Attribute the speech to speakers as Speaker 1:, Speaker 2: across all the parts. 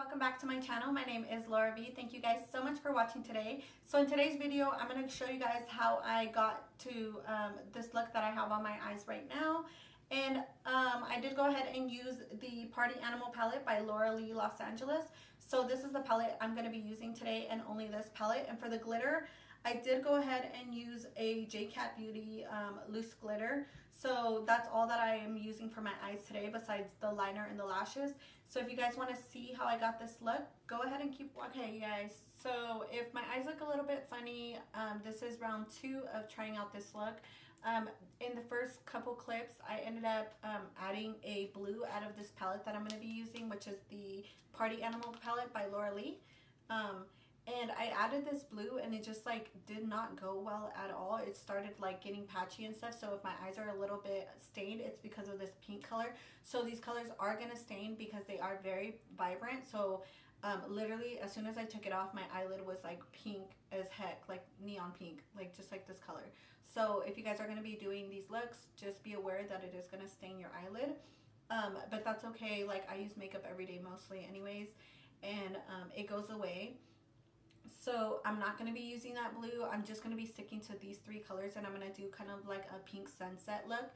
Speaker 1: welcome back to my channel. My name is Laura V. Thank you guys so much for watching today. So in today's video, I'm going to show you guys how I got to this look that I have on my eyes right now. And I did go ahead and use the Party Animal palette by Laura Lee Los Angeles. So this is the palette I'm going to be using today, and only this palette. And for the glitter, I did go ahead and use a JCat Beauty loose glitter. So that's all that I am using for my eyes today, besides the liner and the lashes. So if you guys want to see how I got this look, go ahead and keep watching. Okay, guys, so if my eyes look a little bit funny, this is round 2 of trying out this look. In the first couple clips, I ended up adding a blue out of this palette that I'm going to be using, which is the Party Animal palette by Laura Lee. And I added this blue and it just like did not go well at all. It started like getting patchy and stuff. So if my eyes are a little bit stained, it's because of this pink color. So these colors are going to stain because they are very vibrant. So literally as soon as I took it off, my eyelid was like pink as heck, like neon pink, like just like this color. So if you guys are going to be doing these looks, just be aware that it is going to stain your eyelid. But that's okay. Like I use makeup every day mostly anyways, and it goes away. So I'm not going to be using that blue. I'm just going to be sticking to these 3 colors, and I'm going to do kind of like a pink sunset look.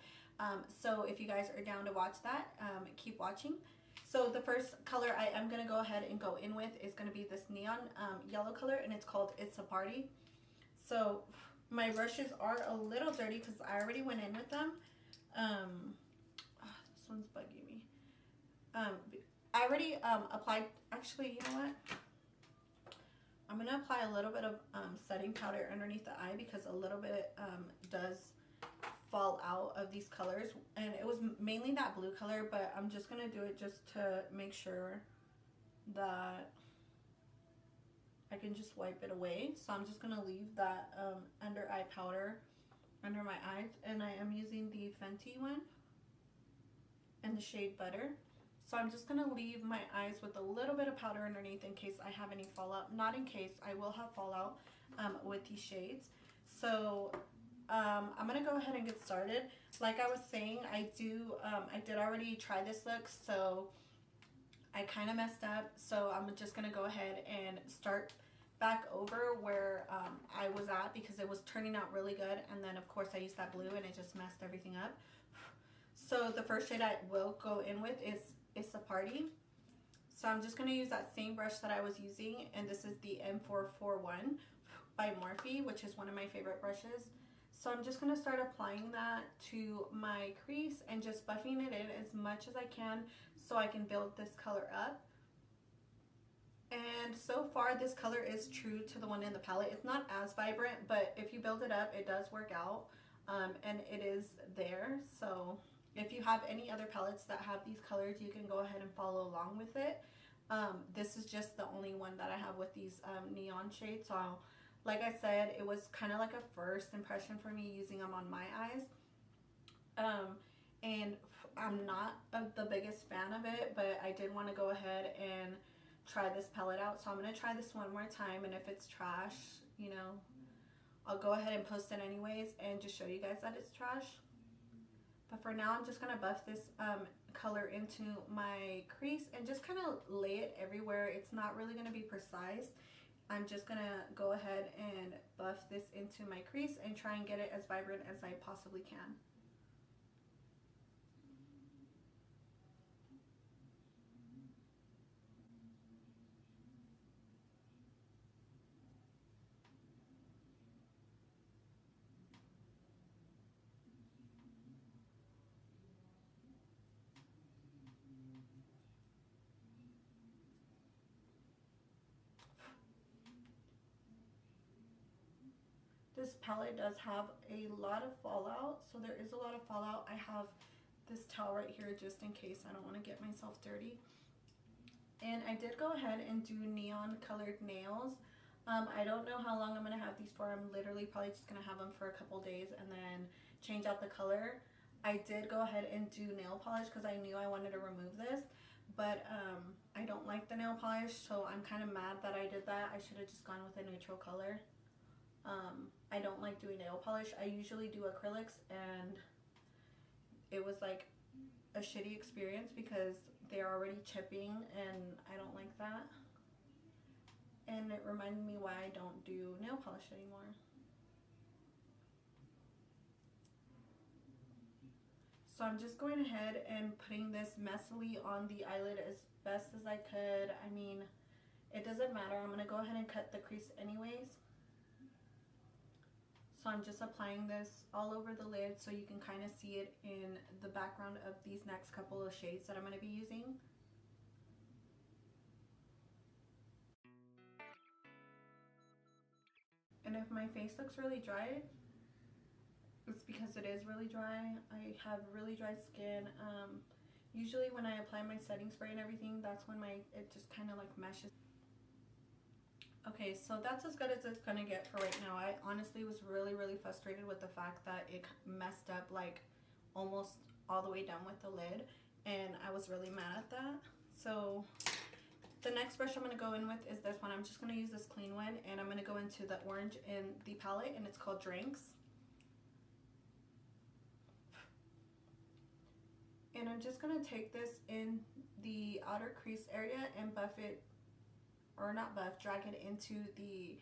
Speaker 1: So if you guys are down to watch that, keep watching. So the first color I am going to go ahead and go in with is going to be this neon yellow color, and it's called It's a Party. So my brushes are a little dirty because I already went in with them. This one's bugging me. I already applied, actually, you know what? I'm going to apply a little bit of setting powder underneath the eye because a little bit does fall out of these colors. And it was mainly that blue color, but I'm just going to do it just to make sure that I can just wipe it away. So I'm just going to leave that under eye powder under my eyes. And I am using the Fenty one in the shade Butter. So I'm just going to leave my eyes with a little bit of powder underneath in case I have any fallout. Not in case, I will have fallout with these shades. So I'm going to go ahead and get started. Like I was saying, I did already try this look, so I kind of messed up. So I'm just going to go ahead and start back over where I was at because it was turning out really good. And then of course I used that blue and it just messed everything up. So the first shade I will go in with is It's a Party. So I'm just going to use that same brush that I was using, and this is the M441 by Morphe, which is one of my favorite brushes. So I'm just going to start applying that to my crease and just buffing it in as much as I can so I can build this color up. And so far this color is true to the one in the palette. It's not as vibrant, but if you build it up, it does work out, and it is there. So if you have any other palettes that have these colors, you can go ahead and follow along with it. This is just the only one that I have with these neon shades. So like I said, it was kind of like a first impression for me using them on my eyes. And I'm not the biggest fan of it, but I did want to go ahead and try this palette out. So I'm going to try this one more time, and if it's trash, you know, I'll go ahead and post it anyways and just show you guys that it's trash. But for now, I'm just going to buff this color into my crease and just kind of lay it everywhere. It's not really going to be precise. I'm just going to go ahead and buff this into my crease and try and get it as vibrant as I possibly can. This palette does have a lot of fallout, so there is a lot of fallout. I have this towel right here just in case I don't want to get myself dirty. And I did go ahead and do neon colored nails. I don't know how long I'm going to have these for. I'm literally probably just going to have them for a couple days and then change out the color. I did go ahead and do nail polish because I knew I wanted to remove this, but I don't like the nail polish, so I'm kind of mad that I did that. I should have just gone with a neutral color. I don't like doing nail polish. I usually do acrylics, and it was like a shitty experience because they're already chipping and I don't like that. that. And it reminded me why I don't do nail polish anymore. So I'm just going ahead and putting this messily on the eyelid as best as I could. I mean, it doesn't matter. I'm going to go ahead and cut the crease anyways. So I'm just applying this all over the lid so you can kind of see it in the background of these next couple of shades that I'm going to be using. And if my face looks really dry, it's because it is really dry. I have really dry skin. Usually when I apply my setting spray and everything, that's when it just kind of like meshes. Okay, so that's as good as it's gonna get for right now. I honestly was really frustrated with the fact that it messed up like almost all the way down with the lid, and I was really mad at that. So the next brush I'm going to go in with is this one. I'm just going to use this clean one, and I'm going to go into the orange in the palette, and it's called Drinks. And I'm just going to take this in the outer crease area and buff it, or not buff, drag it into the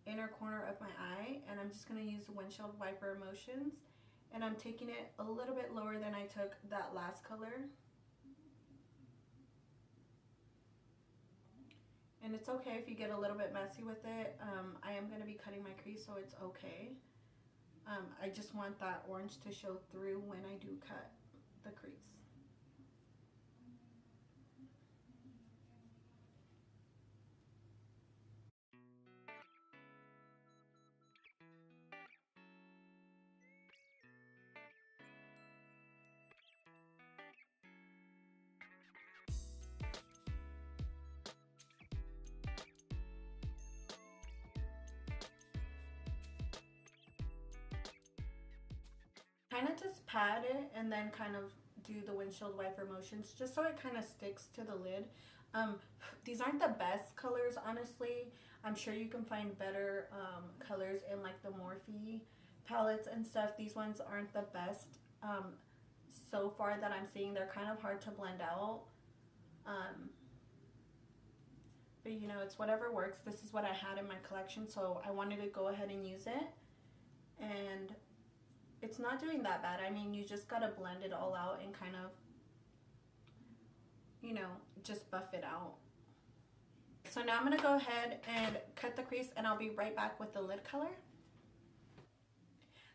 Speaker 1: inner corner of my eye. And I'm just going to use windshield wiper motions, and I'm taking it a little bit lower than I took that last color. And it's okay if you get a little bit messy with it. I am going to be cutting my crease, so it's okay. I just want that orange to show through when I do cut the crease. Kind of just pat it and then kind of do the windshield wiper motions just so it kind of sticks to the lid. These aren't the best colors, honestly. I'm sure you can find better colors in like the Morphe palettes and stuff. These ones aren't the best so far that I'm seeing. They're kind of hard to blend out. But you know, it's whatever works. This is what I had in my collection, so I wanted to go ahead and use it. And it's not doing that bad. I mean, you just gotta blend it all out and kind of, you know, just buff it out. So now I'm gonna go ahead and cut the crease, and I'll be right back with the lid color.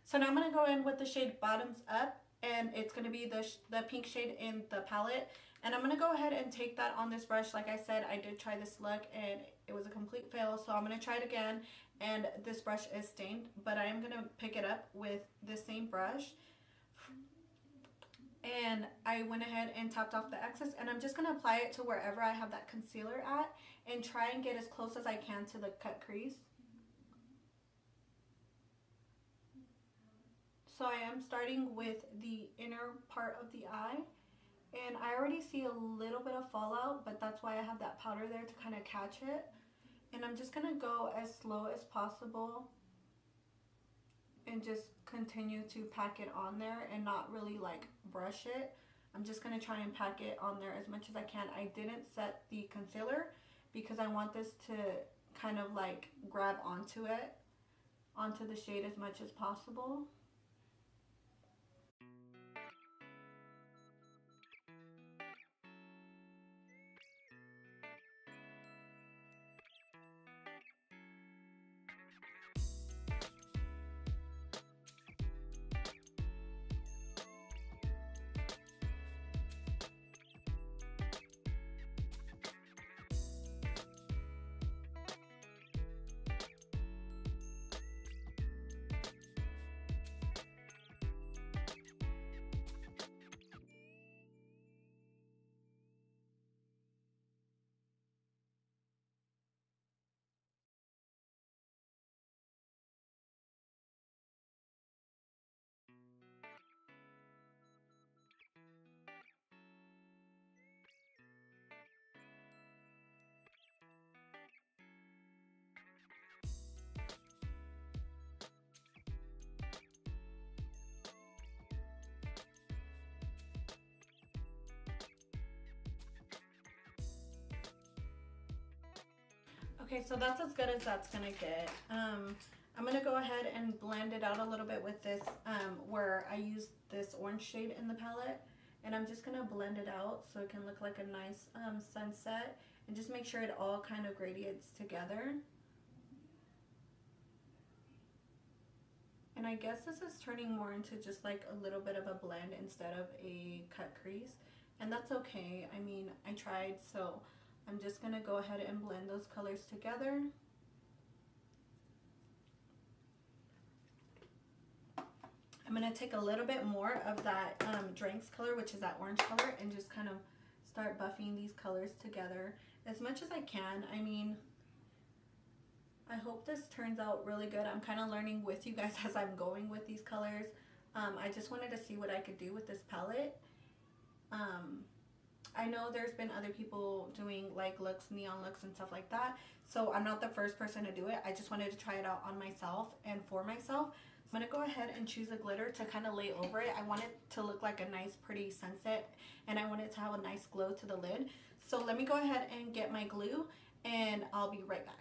Speaker 1: So now I'm gonna go in with the shade Bottoms Up, and it's gonna be the pink shade in the palette. And I'm gonna go ahead and take that on this brush. Like I said, I did try this look and it was a complete fail, so I'm gonna try it again. And this brush is stained, but I am gonna pick it up with the same brush. And I went ahead and topped off the excess, and I'm just gonna apply it to wherever I have that concealer at and try and get as close as I can to the cut crease. So I am starting with the inner part of the eye, and I already see a little bit of fallout, but that's why I have that powder there to kind of catch it. And I'm just gonna go as slow as possible and just continue to pack it on there and not really like brush it. I'm just gonna try and pack it on there as much as I can. I didn't set the concealer because I want this to kind of like grab onto it, onto the shade as much as possible. Okay, so that's as good as that's gonna get. I'm gonna go ahead and blend it out a little bit with this, where I use this orange shade in the palette. And I'm just gonna blend it out so it can look like a nice sunset. And just make sure it all kind of gradients together. And I guess this is turning more into just like a little bit of a blend instead of a cut crease. And that's okay. I mean, I tried, so I'm just gonna go ahead and blend those colors together. I'm gonna take a little bit more of that Drinks color, which is that orange color, and just kind of start buffing these colors together as much as I can. I mean, I hope this turns out really good. I'm kind of learning with you guys as I'm going with these colors. I just wanted to see what I could do with this palette. I know there's been other people doing like looks, neon looks and stuff like that. So I'm not the first person to do it. I just wanted to try it out on myself and for myself. I'm going to go ahead and choose a glitter to kind of lay over it. I want it to look like a nice pretty sunset, and I want it to have a nice glow to the lid. So let me go ahead and get my glue, and I'll be right back.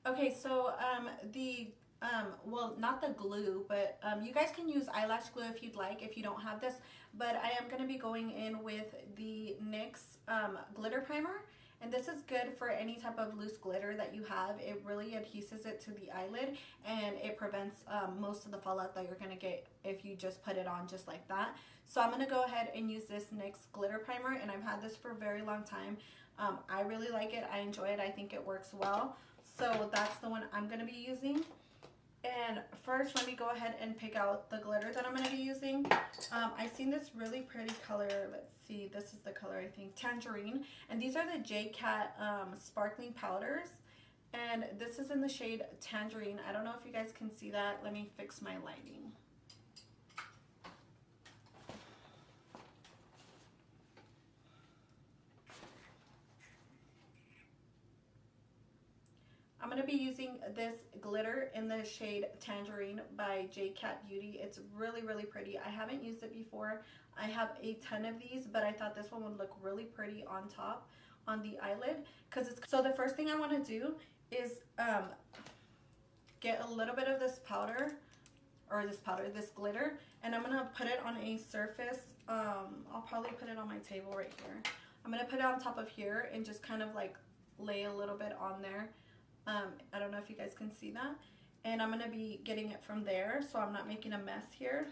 Speaker 1: Okay, so well, not the glue, but you guys can use eyelash glue if you'd like, if you don't have this. But I am going to be going in with the NYX glitter primer. And this is good for any type of loose glitter that you have. It really adheses it to the eyelid, and it prevents most of the fallout that you're going to get if you just put it on just like that. So I'm going to go ahead and use this NYX glitter primer, and I've had this for a very long time. I really like it. I enjoy it. I think it works well. So that's the one I'm going to be using. And first, let me go ahead and pick out the glitter that I'm going to be using. I've seen this really pretty color. Let's see. This is the color, I think, Tangerine. And these are the J-Cat sparkling powders. And this is in the shade Tangerine. I don't know if you guys can see that. Let me fix my lighting. I'm going to be using this glitter in the shade Tangerine by J-Cat Beauty. It's really, really pretty. I haven't used it before. I have a ton of these, but I thought this one would look really pretty on top on the eyelid. So the first thing I want to do is get a little bit of this powder, this glitter, and I'm going to put it on a surface. I'll probably put it on my table right here. I'm going to put it on top of here and just kind of like lay a little bit on there. I don't know if you guys can see that. And I'm going to be getting it from there, so I'm not making a mess here.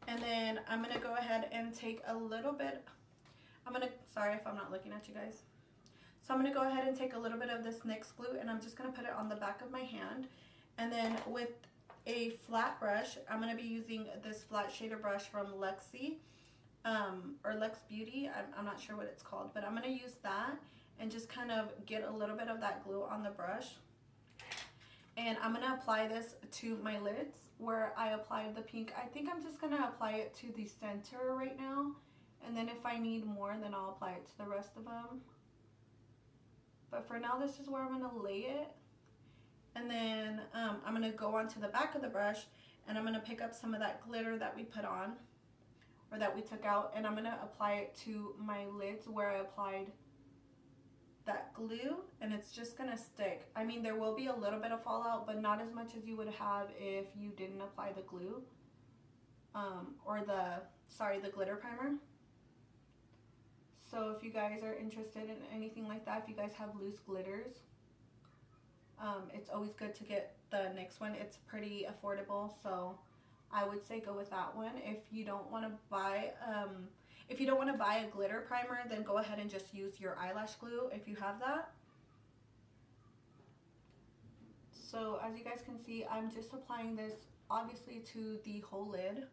Speaker 1: And then I'm going to go ahead and take a little bit, sorry if I'm not looking at you guys. So I'm going to go ahead and take a little bit of this NYX glue, and I'm just going to put it on the back of my hand. And then with a flat brush, I'm going to be using this flat shader brush from Luxie, or Luxe Beauty. I'm not sure what it's called, but I'm going to use that and just kind of get a little bit of that glue on the brush. And I'm going to apply this to my lids where I applied the pink. I think I'm just going to apply it to the center right now. And then if I need more, then I'll apply it to the rest of them. But for now, this is where I'm going to lay it. And then I'm going to go onto the back of the brush, and I'm going to pick up some of that glitter that we put on, or that we took out, and I'm going to apply it to my lids where I applied that glue, and it's just gonna stick. I mean, there will be a little bit of fallout, but not as much as you would have if you didn't apply the glue, or the glitter primer. So if you guys are interested in anything like that, if you guys have loose glitters, it's always good to get the NYX one. It's pretty affordable, so I would say go with that one. If you don't want to buy a glitter primer, then go ahead and just use your eyelash glue if you have that. So as you guys can see, I'm just applying this obviously to the whole lid.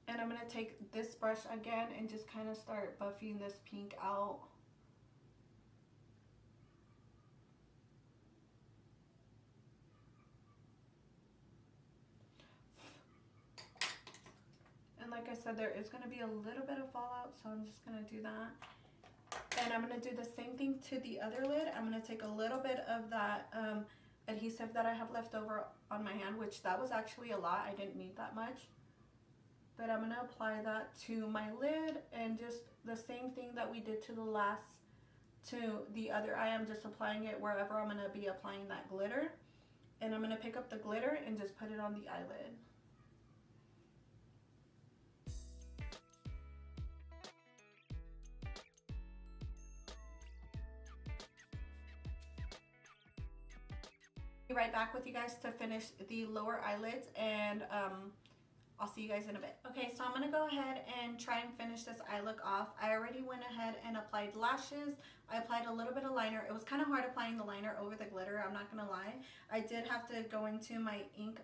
Speaker 1: And I'm going to take this brush again and just kind of start buffing this pink out. And like I said, there is going to be a little bit of fallout, so I'm just going to do that. And I'm going to do the same thing to the other lid. I'm going to take a little bit of that adhesive that I have left over on my hand, which that was actually a lot. I didn't need that much. But I'm going to apply that to my lid, and just the same thing that we did to the other eye. I'm just applying it wherever I'm going to be applying that glitter. And I'm going to pick up the glitter and just put it on the eyelid. Be right back with you guys to finish the lower eyelids, and I'll see you guys in a bit. Okay, so I'm going to go ahead and try and finish this eye look off. I already went ahead and applied lashes. I applied a little bit of liner. It was kind of hard applying the liner over the glitter, I'm not going to lie. I did have to go into my ink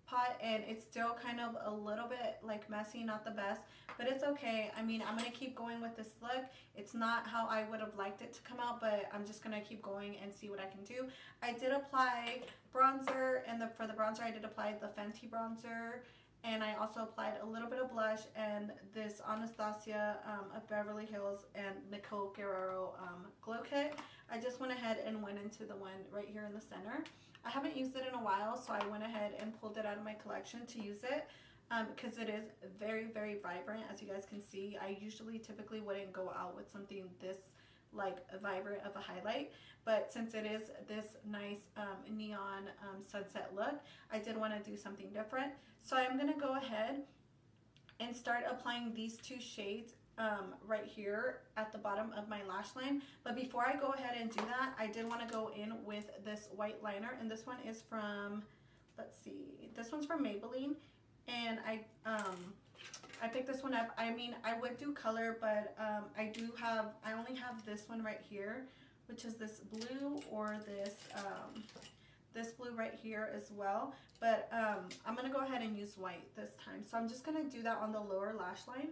Speaker 1: pot, and it's still kind of a little bit like messy, not the best, but it's okay. I mean, I'm going to keep going with this look. It's not how I would have liked it to come out, but I'm just going to keep going and see what I can do. I did apply bronzer, and for the bronzer I did apply the Fenty bronzer. And I also applied a little bit of blush and this Anastasia of Beverly Hills and Nicole Guerrero glow kit. I just went ahead and went into the one right here in the center. I haven't used it in a while, so I went ahead and pulled it out of my collection to use it because it is very, very vibrant, as you guys can see. I typically wouldn't go out with something this like vibrant of a highlight, but since it is this nice neon sunset look, I did want to do something different. So I'm going to go ahead and start applying these two shades right here at the bottom of my lash line. But before I go ahead and do that, I did want to go in with this white liner, and this one is from, let's see, this one's from Maybelline, and I picked this one up. I mean, I would do color, but I only have this one right here, which is this blue, or this blue right here as well. But I'm going to go ahead and use white this time. So I'm just going to do that on the lower lash line.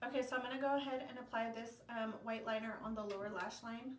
Speaker 1: Okay, so I'm going to go ahead and apply this white liner on the lower lash line.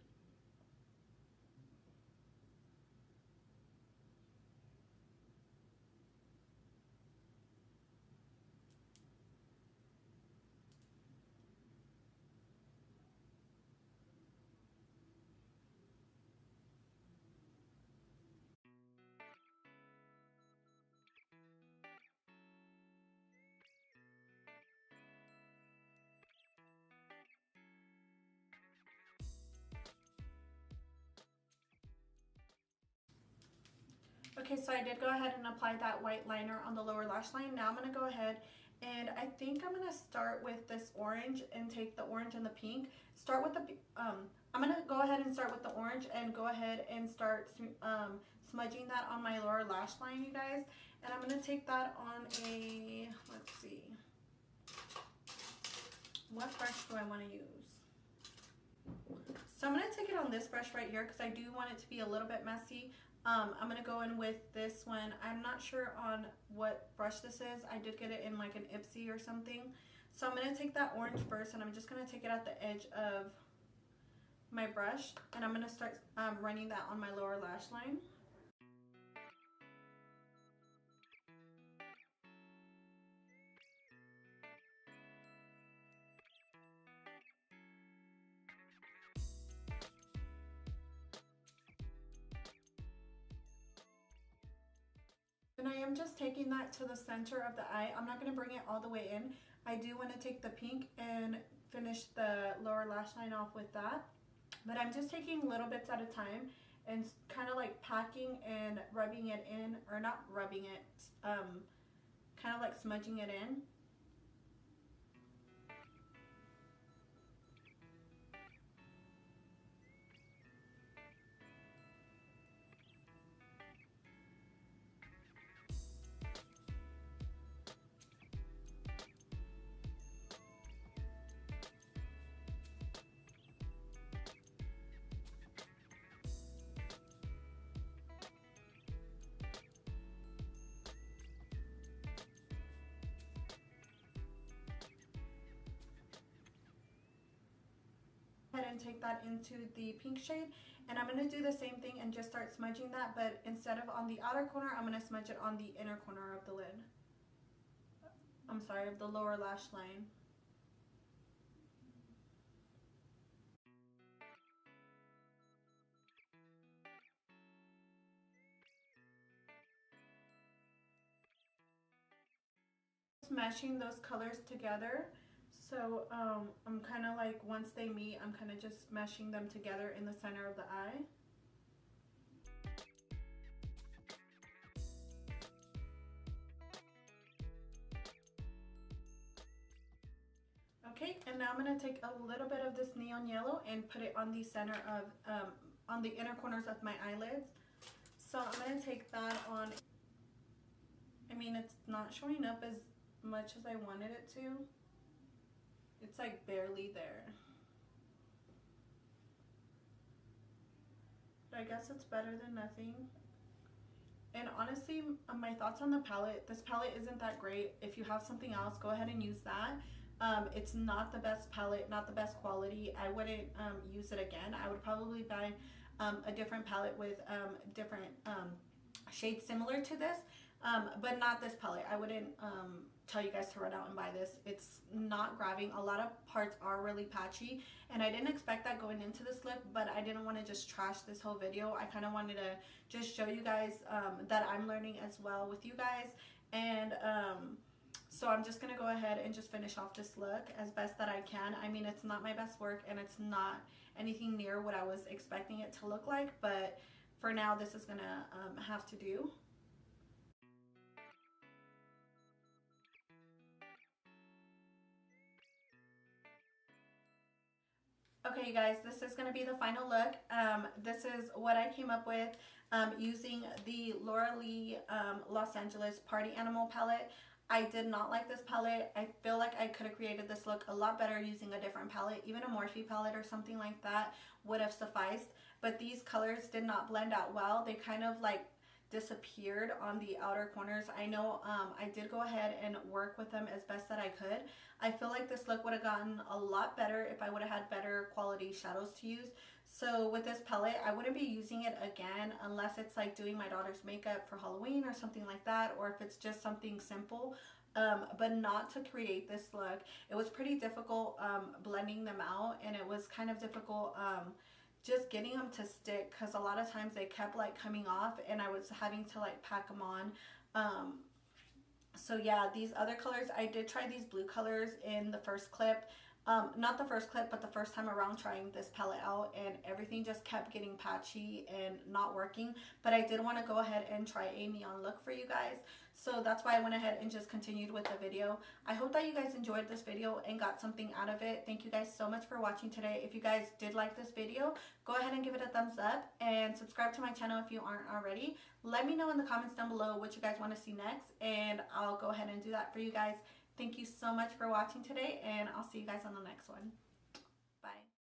Speaker 1: Okay, so I did go ahead and apply that white liner on the lower lash line. Now I'm going to go ahead and I think I'm going to start with this orange and take the orange and the pink. Start with the, I'm going to go ahead and start with the orange and go ahead and start smudging that on my lower lash line, you guys. And I'm going to take that on a, let's see, what brush do I want to use? So I'm going to take it on this brush right here because I do want it to be a little bit messy. I'm going to go in with this one. I'm not sure on what brush this is. I did get it in like an Ipsy or something. So I'm going to take that orange first, and I'm just going to take it at the edge of my brush, and I'm going to start running that on my lower lash line. And I am just taking that to the center of the eye. I'm not going to bring it all the way in. I do want to take the pink and finish the lower lash line off with that. But I'm just taking little bits at a time and kind of like packing and rubbing it in, or not rubbing it, kind of like smudging it in. And take that into the pink shade, and I'm going to do the same thing and just start smudging that, but instead of on the outer corner, I'm going to smudge it on the inner corner of the lid. I'm sorry, of the lower lash line. Meshing those colors together. So I'm kind of like, once they meet, I'm kind of just meshing them together in the center of the eye. Okay, and now I'm going to take a little bit of this neon yellow and put it on the center of, on the inner corners of my eyelids. So I'm going to take that on. I mean, it's not showing up as much as I wanted it to. It's like barely there. But I guess it's better than nothing. And honestly, my thoughts on the palette, this palette isn't that great. If you have something else, go ahead and use that. It's not the best palette, not the best quality. I wouldn't use it again. I would probably buy a different palette with different shades similar to this, but not this palette. I wouldn't tell you guys to run out and buy this. It's not grabbing. A lot of parts are really patchy, and I didn't expect that going into this look, but I didn't want to just trash this whole video. I kind of wanted to just show you guys that I'm learning as well with you guys, and so I'm just going to go ahead and just finish off this look as best that I can. I mean, it's not my best work, and it's not anything near what I was expecting it to look like, but for now, this is going to have to do. Okay, you guys, this is going to be the final look. This is what I came up with using the Laura Lee Los Angeles Party Animal palette. I did not like this palette. I feel like I could have created this look a lot better using a different palette. Even a Morphe palette or something like that would have sufficed. But these colors did not blend out well. They kind of like disappeared on the outer corners. I know I did go ahead and work with them as best that I could. I feel like this look would have gotten a lot better if I would have had better quality shadows to use. So with this palette, I wouldn't be using it again unless it's like doing my daughter's makeup for Halloween or something like that, or if it's just something simple, but not to create this look. It was pretty difficult blending them out, and it was kind of difficult just getting them to stick, because a lot of times they kept like coming off and I was having to like pack them on. So yeah, these other colors, I did try these blue colors in the first clip. Not the first clip, but the first time around trying this palette out, and everything just kept getting patchy and not working. But I did want to go ahead and try a neon look for you guys, so that's why I went ahead and just continued with the video. I hope that you guys enjoyed this video and got something out of it. Thank you guys so much for watching today. If you guys did like this video, go ahead and give it a thumbs up and subscribe to my channel if you aren't already. Let me know in the comments down below what you guys want to see next, and I'll go ahead and do that for you guys. Thank you so much for watching today, and I'll see you guys on the next one.